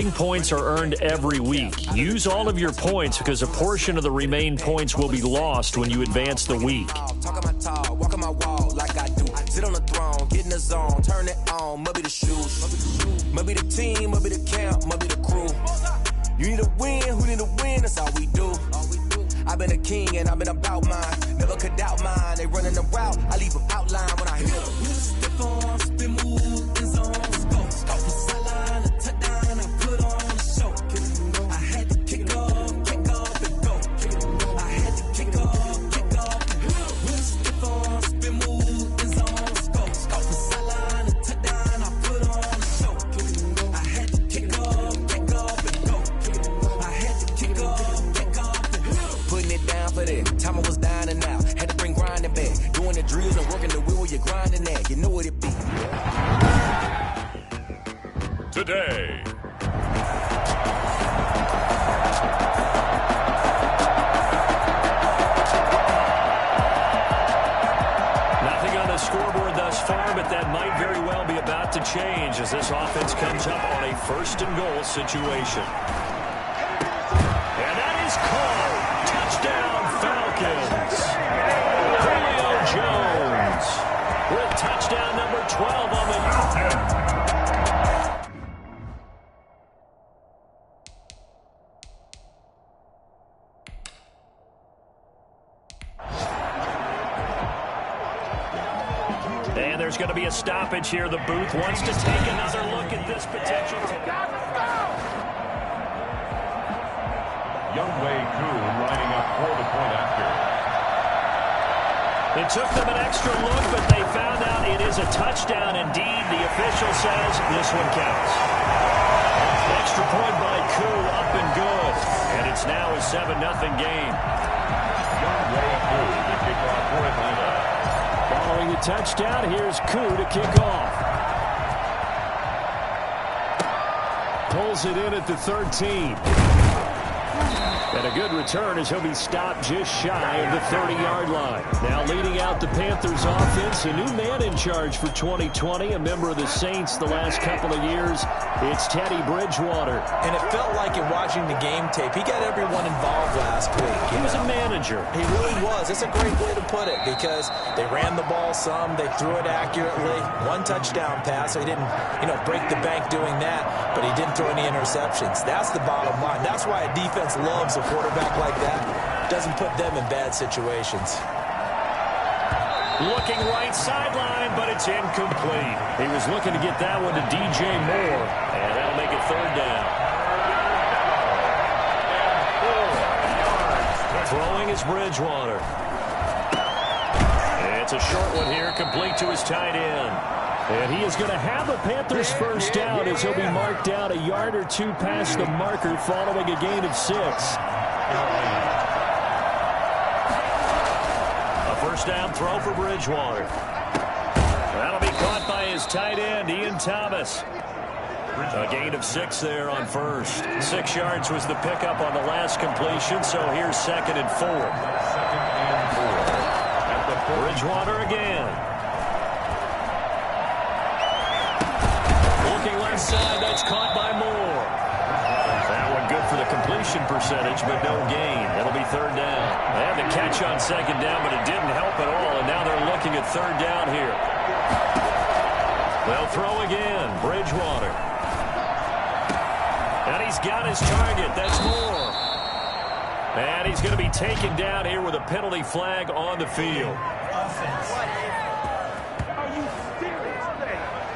Remain points are earned every week. Use all of your points because a portion of the remain points will be lost when you advance the week. Talking my talk, walking my wall like I do. Sit on the throne, get in the zone, turn it on. Maybe the shoes, maybe the team, maybe the camp, maybe the crew. You need a win, who need a win? That's all we do. I've been a king and I've been about mine. Never could doubt mine. They running the route, I leave them outline when I hit them. Step on, spin move, in zone, go. Stop the sideline, a touchdown, I put on a show. I had to kick off and go. I had to kick off and go. Step on, spin move, in zone, go. Stop the sideline, a touchdown, I put on a show. I had to kick off and go. I had to kick off and go. Putting it down for that. Time I was down and out. Had to bring grinding back. Doing the drills and working the wheel where you're grinding at. You know what it be. Today. Nothing on the scoreboard thus far, but that might very well be about to change as this offense comes up on a first-and-goal situation. And that is called. Touchdown, Falcons. Julio Jones with touchdown number 12 on the year. And there's going to be a stoppage here. The booth wants to take another look at this potential. Youngway Koo lining up for the point after. It took them an extra look, but they found out it is a touchdown indeed. The official says this one counts. Extra point by Koo, up and good. And it's now a 7-0 game. Youngway Koo, the kickoff for Atlanta. Following the touchdown, here's Koo to kick off. Pulls it in at the 13. And a good return as he'll be stopped just shy of the 30-yard line. Now leading out the Panthers offense, a new man in charge for 2020, a member of the Saints the last couple of years. It's Teddy Bridgewater. And it felt like in watching the game tape, he got everyone involved last week. He was a manager. He really was. It's a great way to put it because they ran the ball some, they threw it accurately. One touchdown pass, so he didn't, break the bank doing that, but he didn't throw any interceptions. That's the bottom line. That's why a defense loves a quarterback like that. Doesn't put them in bad situations. Looking right sideline, but it's incomplete. He was looking to get that one to DJ Moore, and that'll make it third down. Throwing is Bridgewater. It's a short one here, complete to his tight end. And he is going to have a Panthers first down as he'll be marked down a yard or two past the marker following a gain of 6. A first down throw for Bridgewater. That'll be caught by his tight end, Ian Thomas. A gain of 6 there on first. 6 yards was the pickup on the last completion, so here's 2nd and 4. Bridgewater again. Looking left side, that's caught by Moore. That one good for the completion percentage, but no gain. It'll be third down. They had the catch on 2nd down, but it didn't help at all, and now they're looking at third down here. They'll throw again. Bridgewater. And he's got his target. That's Moore. And he's going to be taken down here with a penalty flag on the field.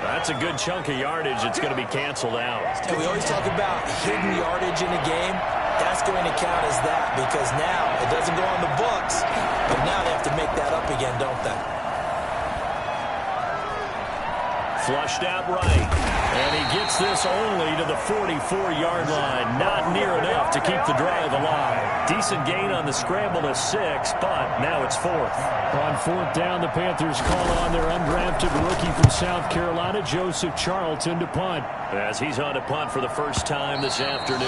That's a good chunk of yardage. It's going to be canceled out. And we always talk about hidden yardage in a game. That's going to count as that because now it doesn't go on the books, but now they have to make that up again, don't they? Flushed out right. And he gets this only to the 44-yard line. Not near enough to keep the drive alive. Decent gain on the scramble to 6, but now it's 4th. On 4th down, the Panthers call on their undrafted rookie from South Carolina, Joseph Charlton, to punt. As he's on to punt for the first time this afternoon.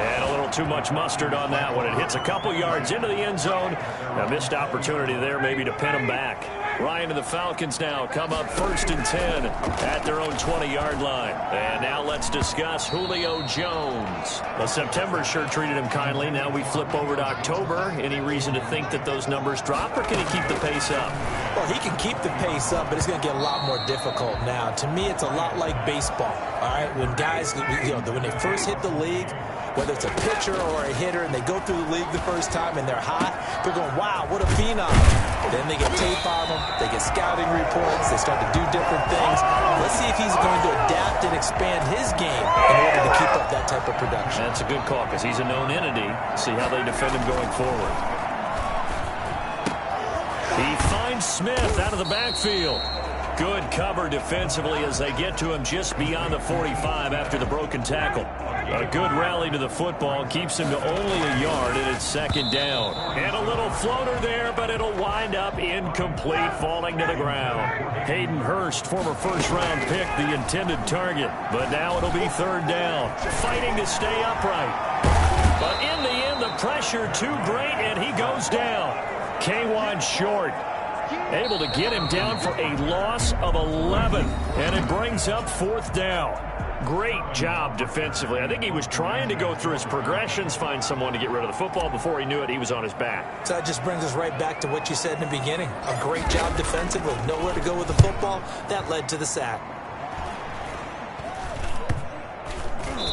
And a little too much mustard on that one. It hits a couple yards into the end zone. A missed opportunity there maybe to pin him back. Ryan and the Falcons now come up 1st and 10 at their own 20-yard line. And now let's discuss Julio Jones. Well, September sure treated him kindly. Now we flip over to October. Any reason to think that those numbers drop, or can he keep the pace up? Well, he can keep the pace up, but it's going to get a lot more difficult now. To me, it's a lot like baseball, all right? When guys, when they first hit the league, whether it's a pitcher or a hitter, and they go through the league the first time and they're hot, they're going, wow, what a phenom. Then they get tape on them, they get scouting reports, they start to do different things. Let's see if he's going to adapt and expand his game in order to keep up that type of production. That's a good call because he's a known entity. See how they defend him going forward. He finds Smith out of the backfield. Good cover defensively as they get to him just beyond the 45 after the broken tackle. A good rally to the football keeps him to only a yard, and it's 2nd down. And a little floater there, but it'll wind up incomplete, falling to the ground. Hayden Hurst, former first-round pick, the intended target. But now it'll be 3rd down. Fighting to stay upright. But in the end, the pressure too great, and he goes down. K1 short. Able to get him down for a loss of 11, and it brings up 4th down. Great job defensively. I think he was trying to go through his progressions, find someone to get rid of the football. Before he knew it, he was on his back. So that just brings us right back to what you said in the beginning. A great job defensively. Nowhere to go with the football. That led to the sack.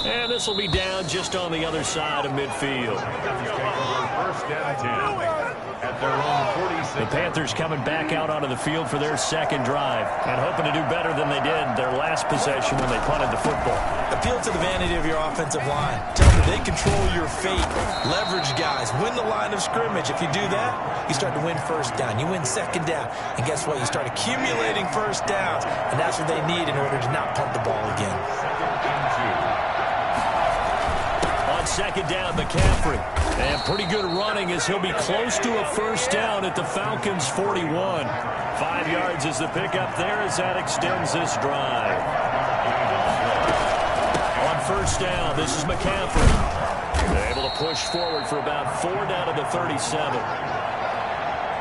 And this will be down just on the other side of midfield. 1st and 10. At their own 46. The Panthers coming back out onto the field for their 2nd drive and hoping to do better than they did their last possession when they punted the football. Appeal to the vanity of your offensive line. Tell them they control your fate. Leverage guys. Win the line of scrimmage. If you do that, you start to win 1st down. You win 2nd down. And guess what? You start accumulating 1st downs. And that's what they need in order to not punt the ball again. On 2nd down, McCaffrey. And pretty good running as he'll be close to a 1st down at the Falcons' 41. 5 yards is the pickup there as that extends this drive. On 1st down, this is McCaffrey. They're able to push forward for about 4 down to the 37.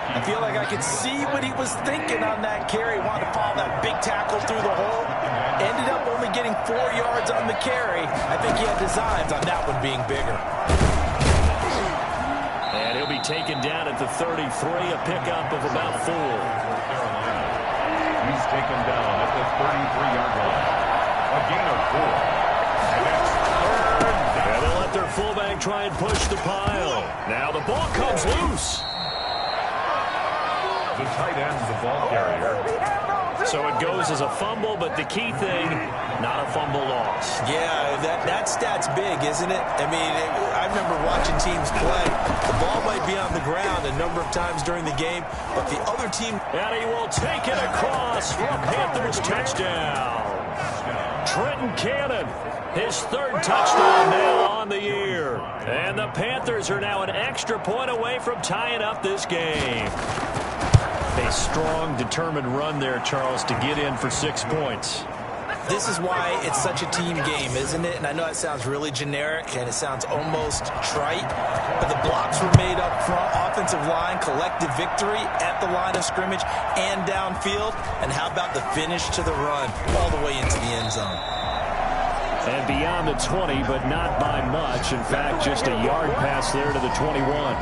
I feel like I could see what he was thinking on that carry. Wanted to follow that big tackle through the hole. Ended up only getting 4 yards on the carry. I think he had designs on that one being bigger. And he'll be taken down at the 33, a pickup of about 4. He's taken down at the 33-yard line. A gain of 4. And that's 3rd down. And they'll let their fullback try and push the pile. Now the ball comes loose. The tight end, the ball carrier. So it goes as a fumble, but the key thing, not a fumble loss. Yeah, that stat's big, isn't it? I mean, I remember watching teams play. The ball might be on the ground a number of times during the game, but the other team... And he will take it across for a Panthers touchdown. Trenton Cannon, his 3rd touchdown now on the year. And the Panthers are now an extra point away from tying up this game. A strong, determined run there, Charles, to get in for 6 points. This is why it's such a team game, isn't it? And I know it sounds really generic and it sounds almost trite, but the blocks were made up front, offensive line, collective victory at the line of scrimmage and downfield. And how about the finish to the run all the way into the end zone? And beyond the 20, but not by much. In fact, just a yard pass there to the 21.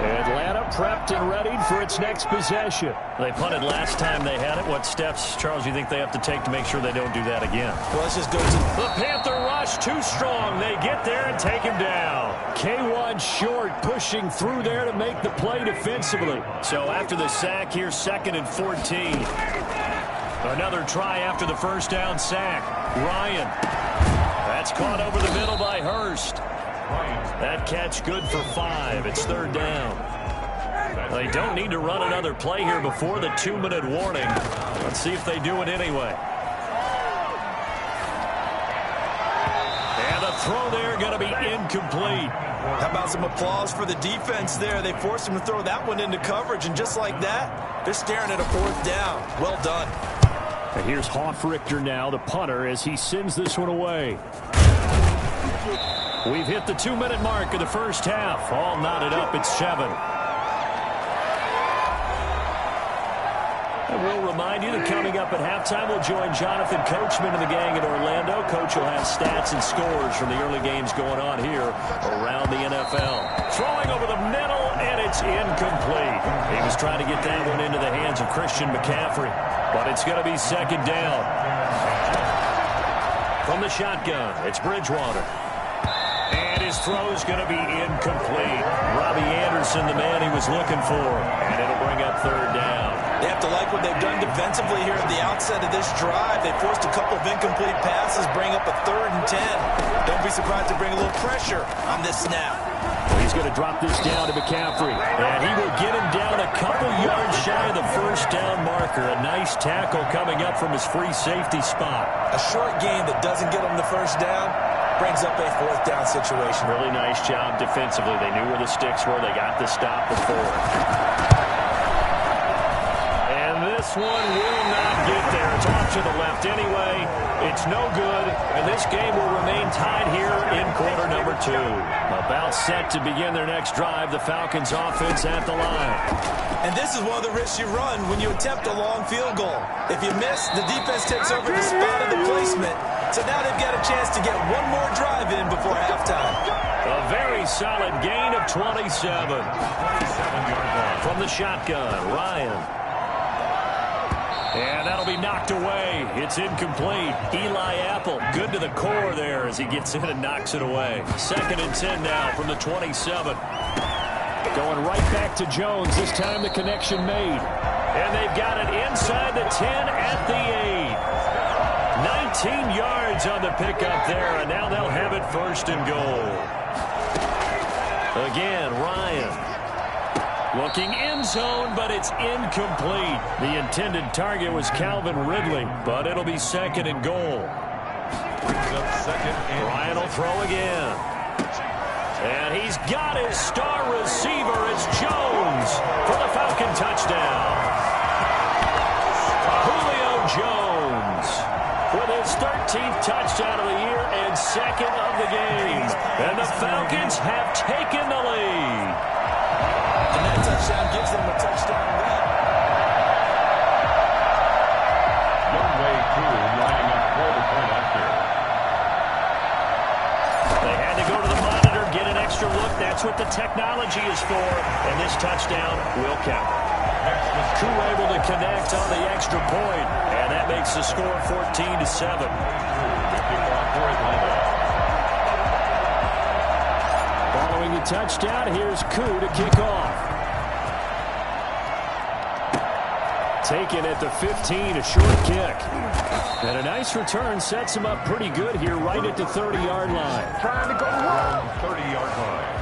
Atlanta prepped and readied for its next possession. They punted last time they had it. What steps, Charles, you think they have to take to make sure they don't do that again? Well, let's just go to the Panther rush, too strong. They get there and take him down. K1 short, pushing through there to make the play defensively. So after the sack, here's 2nd and 14. Another try after the 1st down sack. Ryan. That's caught over the middle by Hurst. That catch good for 5. It's 3rd down. They don't need to run another play here before the 2-minute warning. Let's see if they do it anyway. And the throw there going to be incomplete. How about some applause for the defense there? They forced him to throw that one into coverage, and just like that, they're staring at a 4th down. Well done. And here's Hoffrichter now, the punter, as he sends this one away. We've hit the 2-minute mark of the 1st half. All knotted up at 7. And we'll remind you that coming up at halftime, we'll join Jonathan Coachman and the gang in Orlando. Coach will have stats and scores from the early games going on here around the NFL. Throwing over the middle, and it's incomplete. He was trying to get that one into the hands of Christian McCaffrey, but it's going to be second down. From the shotgun, it's Bridgewater. And his throw's going to be incomplete. Robbie Anderson, the man he was looking for, and it'll bring up third down. They have to like what they've done defensively here at the outset of this drive. They forced a couple of incomplete passes, bring up a 3rd and 10. Don't be surprised to bring a little pressure on this snap. He's going to drop this down to McCaffrey, and he will get him down a couple yards shy of the first down marker. A nice tackle coming up from his free safety spot. A short game that doesn't get him the first down brings up a 4th down situation. Really nice job defensively. They knew where the sticks were. They got the stop before. This one will not get there. It's off to the left anyway. It's no good, and this game will remain tied here in quarter number 2. About set to begin their next drive. The Falcons offense at the line. And this is one of the risks you run when you attempt a long field goal. If you miss, the defense takes over the spot of the placement. So now they've got a chance to get one more drive in before halftime. A very solid gain of 27. From the shotgun, Ryan. And that'll be knocked away. It's incomplete. Eli Apple, good to the core there as he gets in and knocks it away. 2nd and 10 now from the 27. Going right back to Jones. This time the connection made. And they've got it inside the 10 at the 8. 19 yards on the pickup there, and now they'll have it 1st and goal. Again, Ryan. Looking end zone, but it's incomplete. The intended target was Calvin Ridley, but it'll be 2nd and goal. Ryan will throw again. And he's got his star receiver. It's Jones for the Falcon touchdown. Julio Jones with his 13th touchdown of the year and 2nd of the game. And the Falcons have taken the lead. And that touchdown gives them a touchdown lead. Young way crew lining up for the point after. They had to go to the monitor, get an extra look. That's what the technology is for. And this touchdown will count. Crew able to connect on the extra point, and that makes the score 14-7. Following the touchdown, here's Koo to kick off. Taken at the 15, a short kick. And a nice return sets him up pretty good here right at the 30-yard line. Trying to go long, 30-yard line.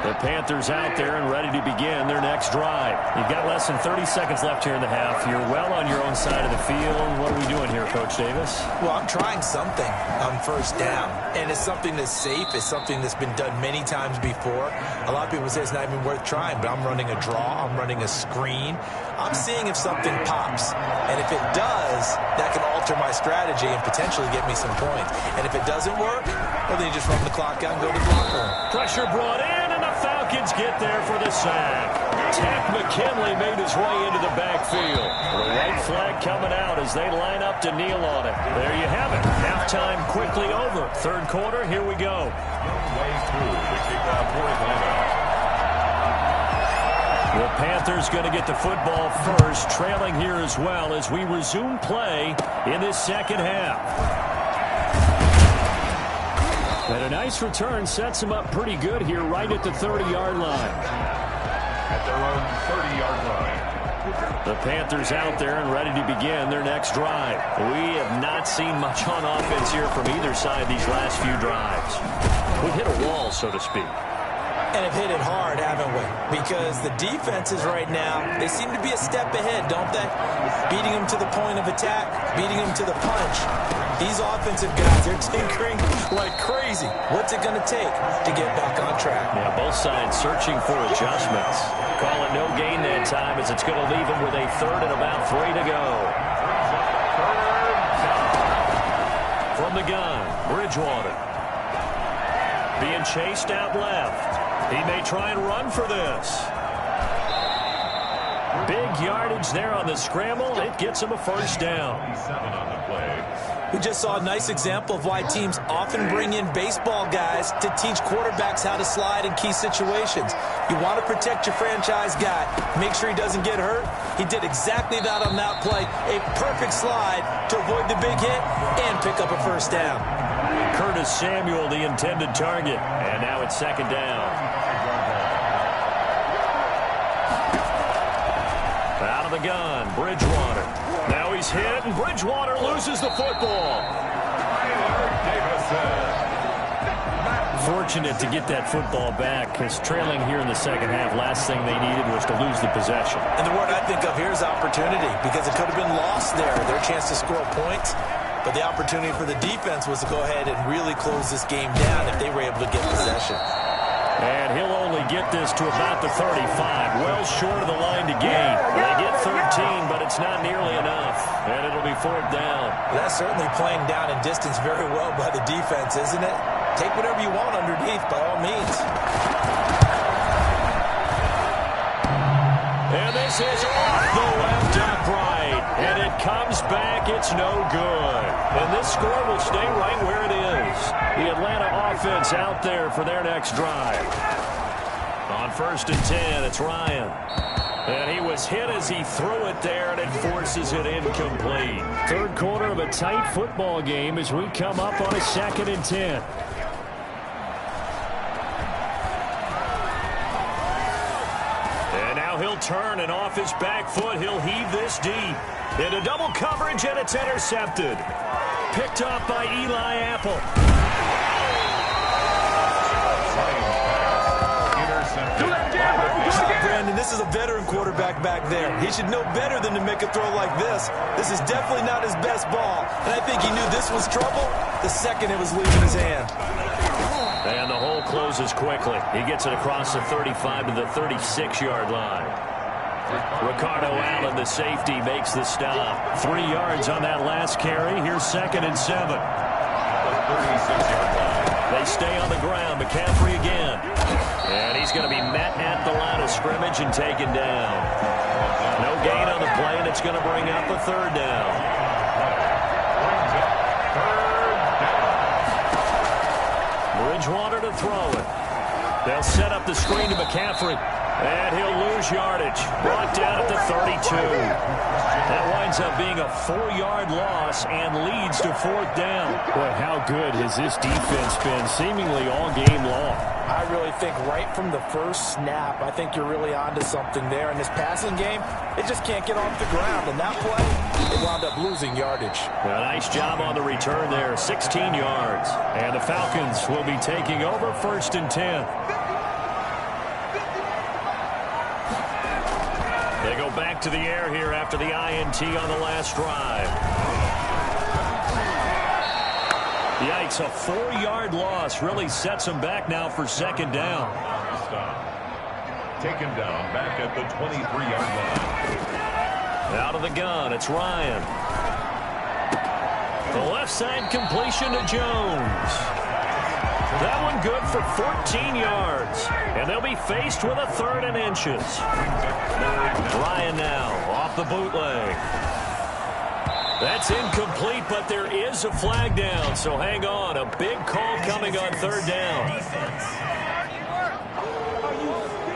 The Panthers out there and ready to begin their next drive. You've got less than 30 seconds left here in the half. You're well on your own side of the field. What are we doing here, Coach Davis? Well, I'm trying something on 1st down. And it's something that's safe. It's something that's been done many times before. A lot of people say it's not even worth trying, but I'm running a draw. I'm running a screen. I'm seeing if something pops. And if it does, that can alter my strategy and potentially get me some points. And if it doesn't work, well, then you just run the clock out and go to the locker room. Pressure brought in, and the Falcons get there for the sack. Tech McKinley made his way into the backfield. The white flag coming out as they line up to kneel on it. There you have it. Halftime quickly over. 3rd quarter, here we go. Way through the kickoff for Atlanta. The Panthers going to get the football first, trailing here as well as we resume play in this 2nd half. And a nice return sets them up pretty good here right at the 30-yard line. At their own 30-yard line. The Panthers out there and ready to begin their next drive. We have not seen much on offense here from either side these last few drives. We've hit a wall, so to speak. And have hit it hard, haven't we? Because the defenses right now, they seem to be a step ahead, don't they? Beating them to the point of attack, beating them to the punch. These offensive guys, they're tinkering like crazy. What's it going to take to get back on track? Yeah, both sides searching for adjustments. Call it no gain that time as it's going to leave them with a 3rd and about 3 to go. From the gun, Bridgewater. Being chased out left. He may try and run for this. Big yardage there on the scramble. It gets him a first down. 7 on the play. We just saw a nice example of why teams often bring in baseball guys to teach quarterbacks how to slide in key situations. You want to protect your franchise guy. Make sure he doesn't get hurt. He did exactly that on that play. A perfect slide to avoid the big hit and pick up a first down. Curtis Samuel, the intended target. And now it's second down. Out of the gun, Bridgewater. Now he's hit, and Bridgewater loses the football. Fortunate to get that football back, because trailing here in the second half, last thing they needed was to lose the possession. And the word I think of here is opportunity, because it could have been lost there, their chance to score points. But the opportunity for the defense was to go ahead and really close this game down if they were able to get possession. And he'll only get this to about the 35, well short of the line to gain. They get 13, but it's not nearly enough, and it'll be fourth down. That's certainly playing down in distance very well by the defense, isn't it? Take whatever you want underneath, by all means. And this is off the left upright, and it comes back. It's no good. And this score will stay right where it is. The Atlanta offense out there for their next drive. On 1st and 10, it's Ryan. And he was hit as he threw it there, and it forces it incomplete. Third quarter of a tight football game as we come up on a 2nd and 10. And now he'll turn, and off his back foot, he'll heave this deep. Into double coverage, and it's intercepted. Picked up by Eli Apple. Brandon, this is a veteran quarterback back there. He should know better than to make a throw like this. This is definitely not his best ball. And I think he knew this was trouble the second it was leaving his hand. And the hole closes quickly. He gets it across the 35 to the 36-yard line. Ricardo Allen, the safety, makes the stop. 3 yards on that last carry. Here's 2nd and 7. They stay on the ground. McCaffrey again. And he's going to be met at the line of scrimmage and taken down. No gain on the play, and it's going to bring up a 3rd down. Bridgewater to throw it. They'll set up the screen to McCaffrey. And he'll lose yardage. Brought down at the 32. That winds up being a 4-yard loss and leads to 4th down. Boy, how good has this defense been seemingly all game long? I really think right from the first snap, I think you're really onto something there. In this passing game, they just can't get off the ground. And that play, they wound up losing yardage. A nice job on the return there, 16 yards. And the Falcons will be taking over 1st and 10. They go back to the air here after the INT on the last drive. Yikes, a 4-yard loss really sets them back now for 2nd down. Taken down back at the 23-yard line. Out of the gun, it's Ryan. The left side completion to Jones. That one good for 14 yards. And they'll be faced with a 3rd and inches. Ryan now off the bootleg. That's incomplete, but there is a flag down, so hang on. A big call coming on 3rd down.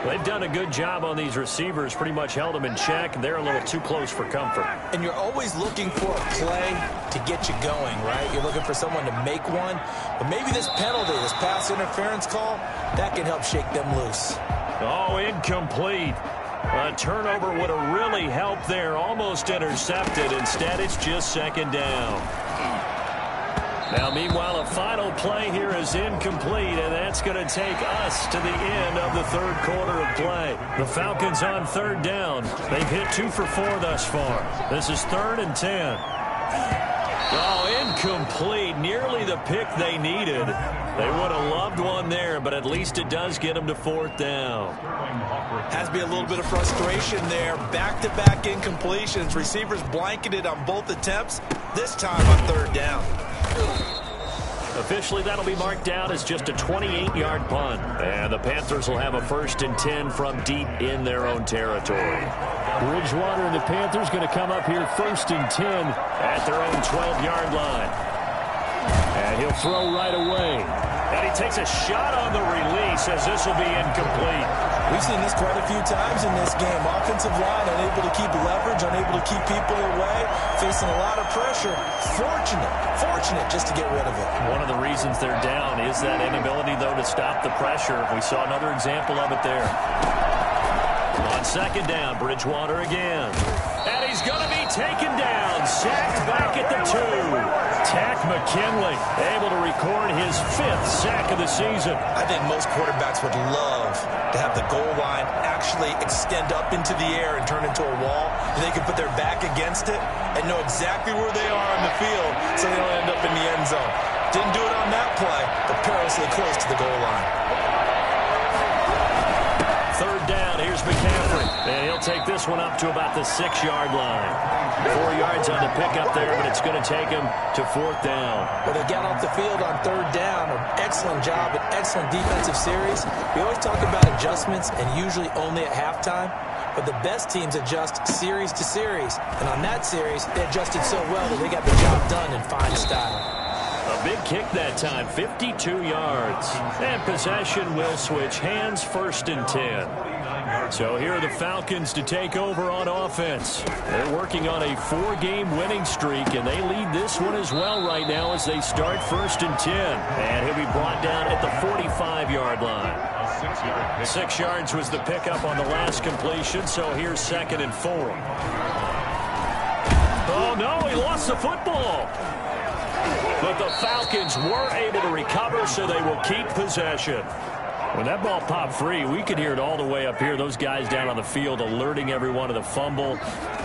They've done a good job on these receivers, pretty much held them in check, and they're a little too close for comfort. And you're always looking for a play to get you going, right? You're looking for someone to make one. But maybe this penalty, this pass interference call, that can help shake them loose. Oh, incomplete. A turnover would have really helped there. Almost intercepted. Instead, it's just 2nd down. Now, meanwhile, a final play here is incomplete, and that's going to take us to the end of the 3rd quarter of play. The Falcons on 3rd down. They've hit 2 for 4 thus far. This is 3rd and 10. Oh, incomplete. Nearly the pick they needed. They would have loved one there, but at least it does get them to 4th down. Has to be a little bit of frustration there. Back-to-back incompletions. Receivers blanketed on both attempts, this time on 3rd down. Officially, that'll be marked down as just a 28-yard punt. And the Panthers will have a 1st and 10 from deep in their own territory. Bridgewater and the Panthers going to come up here 1st and 10 at their own 12-yard line. And he'll throw right away. And he takes a shot on the release as this will be incomplete. We've seen this quite a few times in this game. Offensive line unable to keep leverage, unable to keep people away, facing a lot of pressure. Fortunate just to get rid of it. One of the reasons they're down is that inability, though, to stop the pressure. We saw another example of it there. On 2nd down, Bridgewater again. And he's going to be taken down. Sacked back at the 2. Tack McKinley able to record his 5th sack of the season. I think most quarterbacks would love to have the goal line actually extend up into the air and turn into a wall. And they can put their back against it and know exactly where they are on the field so they don't end up in the end zone. Didn't do it on that play, but perilously close to the goal line. 3rd down, here's McCaffrey. And he'll take this one up to about the 6-yard line. 4 yards on the pickup there, but it's going to take him to 4th down. Well, they got off the field on 3rd down. An excellent job, an excellent defensive series. We always talk about adjustments, and usually only at halftime. But the best teams adjust series to series. And on that series, they adjusted so well that they got the job done in fine style. A big kick that time, 52 yards. And possession will switch hands, 1st and 10. So here are the Falcons to take over on offense. They're working on a 4-game winning streak, and they lead this one as well right now as they start 1st and 10. And he'll be brought down at the 45-yard line. 6 yards was the pickup on the last completion, so here's 2nd and 4. Oh, no, he lost the football. But the Falcons were able to recover, so they will keep possession. When that ball popped free, we could hear it all the way up here. Those guys down on the field alerting everyone of the fumble.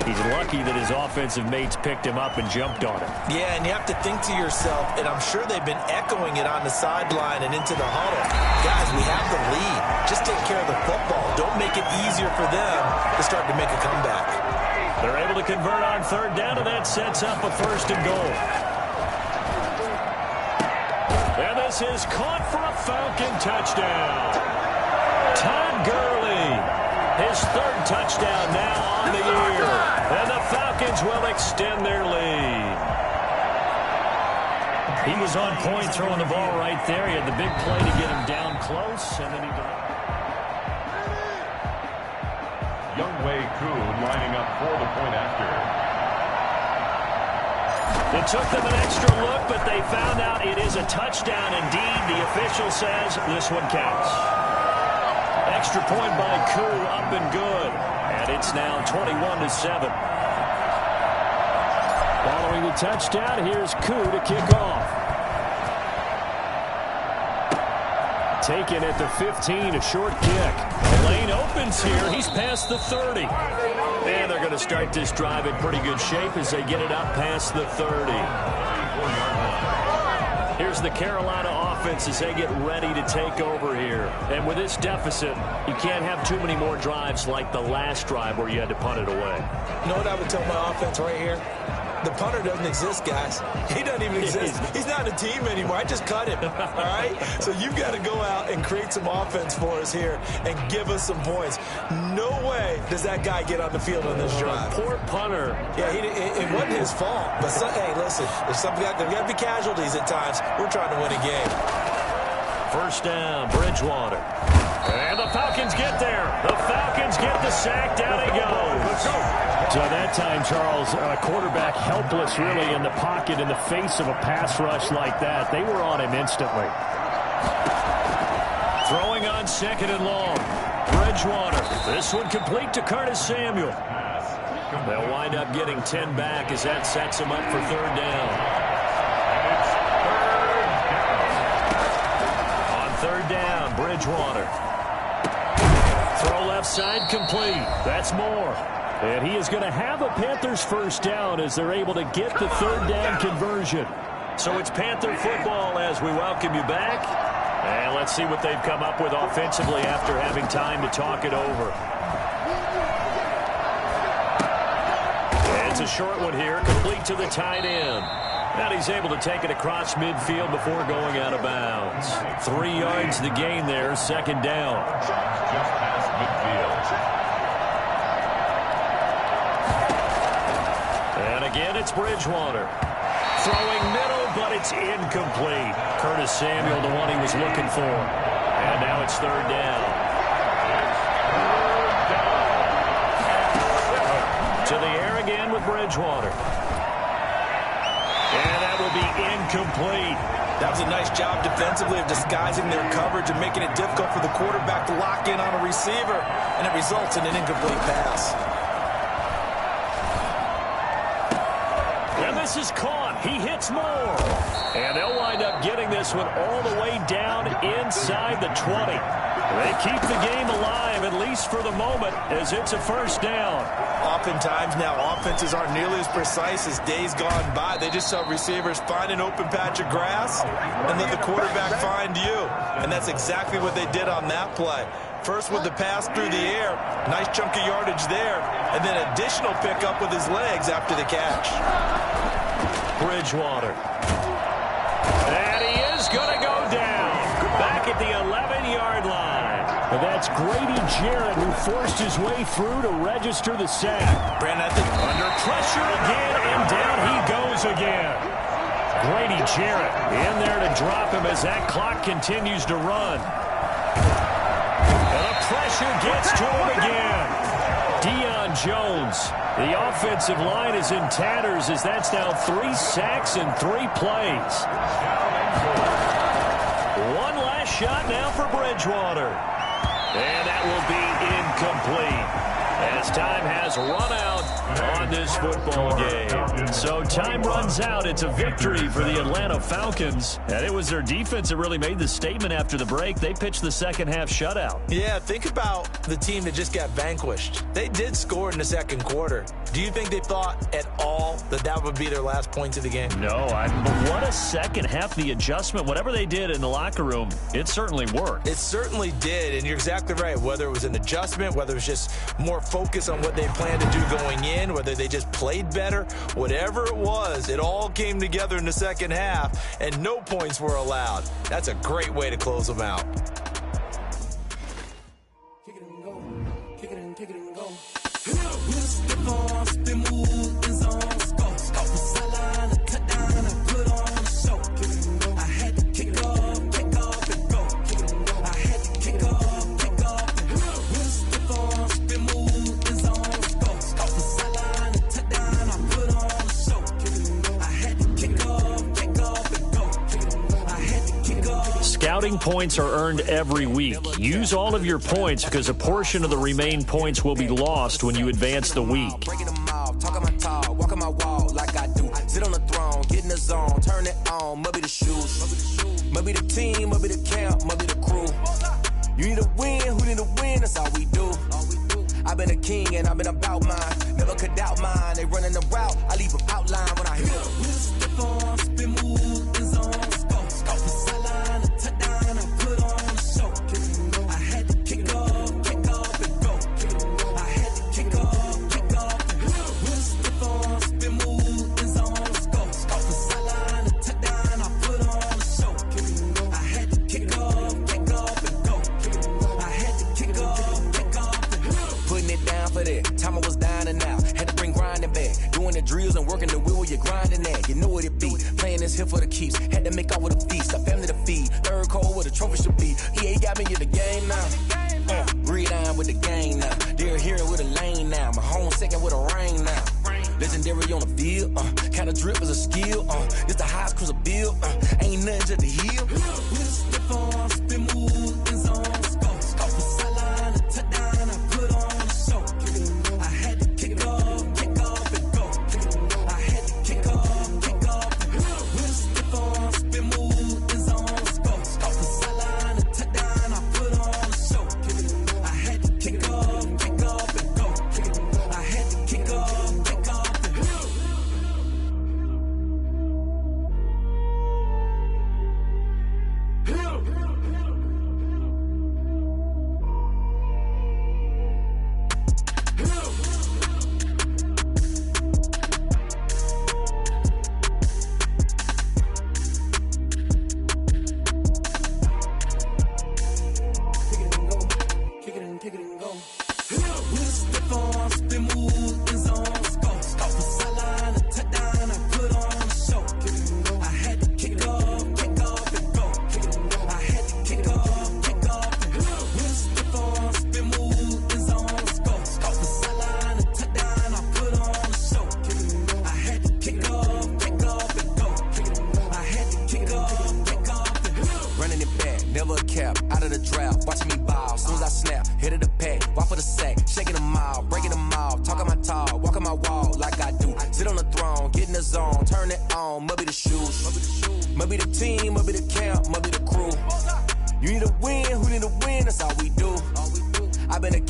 He's lucky that his offensive mates picked him up and jumped on it. Yeah, and you have to think to yourself, and I'm sure they've been echoing it on the sideline and into the huddle. Guys, we have the lead. Just take care of the football. Don't make it easier for them to start to make a comeback. They're able to convert on 3rd down, and that sets up a 1st and goal. And this is caught for a Falcon touchdown. Todd Gurley, his 3rd touchdown now on the year. And the Falcons will extend their lead. He was on point throwing the ball right there. He had the big play to get him down close, and then he Younghoe Koo lining up for the point after. It took them an extra look, but they found out it is a touchdown indeed. The official says this one counts. Extra point by Koo, up and good. And it's now 21-7. Following the touchdown, here's Koo to kick off. Taken at the 15, a short kick. The lane opens here. He's past the 30. And they're going to start this drive in pretty good shape as they get it up past the 30. Here's the Carolina offense as they get ready to take over here. And with this deficit, you can't have too many more drives like the last drive where you had to punt it away. You know what I would tell my offense right here? The punter doesn't exist, guys. He doesn't even exist. He's not a team anymore. I just cut him, all right? So you've got to go out and create some offense for us here and give us some points. No way does that guy get on the field on this drive. Poor punter. Yeah, it wasn't his fault. But, hey, listen, there's got to be casualties at times. We're trying to win a game. 1st down, Bridgewater. And the Falcons get there. The Falcons get the sack. Down he goes. Let's go. So that time, Charles, quarterback helpless really in the pocket in the face of a pass rush like that. They were on him instantly. Throwing on 2nd and long. Bridgewater. This one complete to Curtis Samuel. They'll wind up getting 10 back as that sets them up for 3rd down. On 3rd down, Bridgewater. Throw left side complete. That's Moore. And he is going to have a Panthers 1st down as they're able to get the 3rd down conversion. So it's Panther football as we welcome you back. And let's see what they've come up with offensively after having time to talk it over. And it's a short one here, complete to the tight end. And he's able to take it across midfield before going out of bounds. 3 yards the gain there, second down. Just past midfield. And again, it's Bridgewater. Throwing middle, but it's incomplete. Curtis Samuel, the one he was looking for. And now it's third down. To the air again with Bridgewater. And that will be incomplete. That was a nice job defensively of disguising their coverage and making it difficult for the quarterback to lock in on a receiver. And it results in an incomplete pass. And this is caught. He hits more. And they'll wind up getting this one all the way down inside the 20. They keep the game alive, at least for the moment, as it's a first down. Oftentimes now, offenses aren't nearly as precise as days gone by. They just saw receivers find an open patch of grass and let the quarterback find you. And that's exactly what they did on that play. First with the pass through the air, nice chunk of yardage there, and then additional pickup with his legs after the catch. Bridgewater. And he is going to go down. Back at the 11-yard line. And that's Grady Jarrett, who forced his way through to register the sack. Brandon, I think under pressure again, and down he goes again. Grady Jarrett in there to drop him as that clock continues to run. And the pressure gets to him again. Deion Jones. The offensive line is in tatters as that's now 3 sacks in 3 plays. One last shot now for Bridgewater. And that will be incomplete as time has run out on this football game. So time runs out. It's a victory for the Atlanta Falcons. And it was their defense that really made the statement after the break. They pitched the second half shutout. Yeah, think about the team that just got vanquished. They did score in the second quarter. Do you think they thought at all that that would be their last points of the game? No, but what a second half. The adjustment, whatever they did in the locker room, it certainly worked. It certainly did, and you're exactly right. Whether it was an adjustment, whether it was just more focus on what they planned to do going in, whether they just played better, whatever it was, it all came together in the second half, and no points were allowed. That's a great way to close them out. Kick it and go. Kick it and go. Scouting points are earned every week. Use all of your points because a portion of the remaining points will be lost when you advance the week. Breaking them off, talking my talk, walking my walk like I do. Sit on the throne, get in the zone, turn it on, must be the shoes. Must be the team, must be the camp, must be the crew. You need a win, who need a win, that's all we do. I've been a king and I've been about mine. Never could doubt mine, they running the route, I leave them outline when I hear them. Time I was down and out, had to bring grinding back. Doing the drills and working the wheel, you're grinding that. You know what it be, playing this here for the keeps. Had to make out with a feast, a family to feed. Third cold where the trophy should be. EA got me in the game now. Gridiron with the game now. They're here with a lane now. My home second with a rain now. Legendary on the field, kinda drip is a skill. This the highest cruiser bill, ain't nothing to the hill.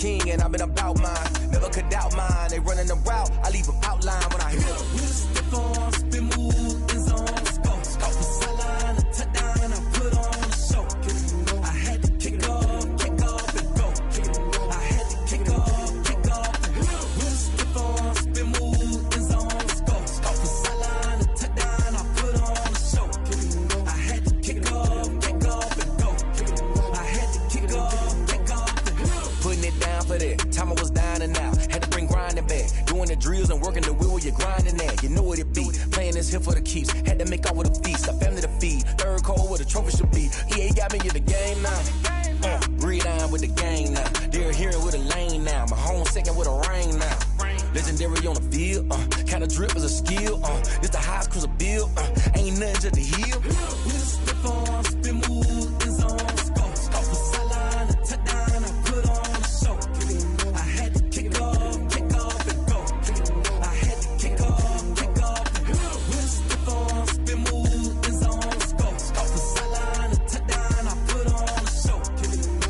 king and I've been about mine. Never could doubt mine. They running the route, I leave them outline when I hit them. With a stiff arm, spin move, in zone, scope. Scope the sideline, a touchdown, I put on a show. I had to kick off and go. I had to kick off and go. With a stiff arm, spin move, in zone, scope. Scope the sideline, a touchdown, I put on a show. I had to kick off and go. I had to kick off and go. Putting it down for that. Time I was down and out. Had to bring grinding back. Doing the drills and working the wheel, you're grinding that. You know what it be. Playing this here for the keeps. Had to make out with a feast. A family to feed. Third cold where the trophy should be. EA got me in the game now. Breed on with the game now. They're here with a lane now. My home second with a rain now. Legendary on the field. Kind of drip is a skill. This the highest cruiser bill. Ain't nothing just to heal. With a stiff arm, spin move, in zone, scope. Scope the sideline, a touchdown, I put on a show. I had to kick off and go. I had to kick off and go. With a stiff arm, spin move, in zone, scope. Scope the sideline, a touchdown, I put on a show.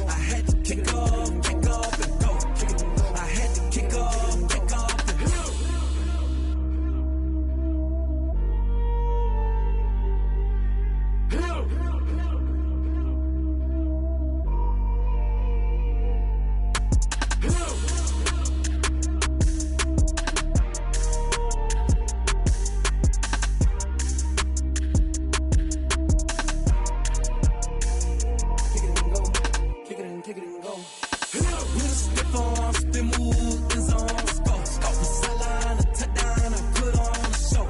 I had to kick off and go. I had to kick off and go. Kick it and go. With a stiff arm, spin move, in zone, scope. Scope the sideline, a touchdown, I put on a show.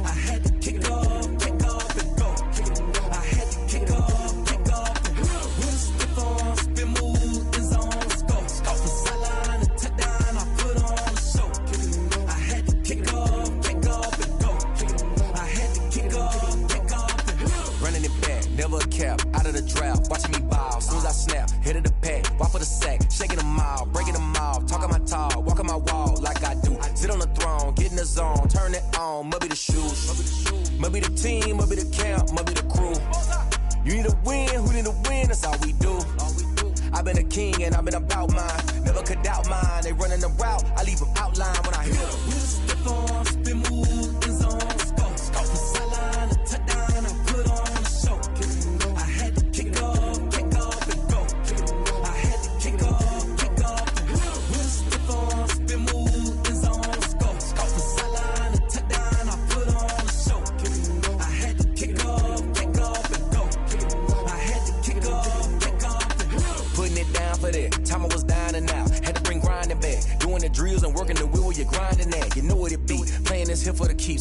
I had to kick off and go. I had to kick off and go. With a stiff arm, spin move, in zone, scope. Scope the sideline, a touchdown, I put on a show. I had to kick off and go. I had to kick off and go. Running it back, never a cap, out of the drought, watching me ball. Soon as I snap, hit of the pack, walk for the sack, shaking them all, breaking them off, talking my talk, walking my wall like I do. Sit on the throne, get in the zone, turn it on, must be the shoes, must be the team, must be the camp, must be the crew. You need a win, who need a win, that's all we do. I've been a king and I've been about mine, never could doubt mine. They running the route, I leave them outline when I hit them. With a stiff arm, spin move, in zone, scope. Scope the sideline, a touchdown, I put on a show. I had to kick off and go. I had to kick off and go. With a stiff arm, spin move, in zone, scope. Scope the sideline, a touchdown, I put on a show. I had to kick off and go. I had to kick off and go. Putting it down for that. Time I was down and out. Had to bring grinding back. Doing the drills and working the wheel, you're grinding that. You know what it be. Playing this here for the keeps.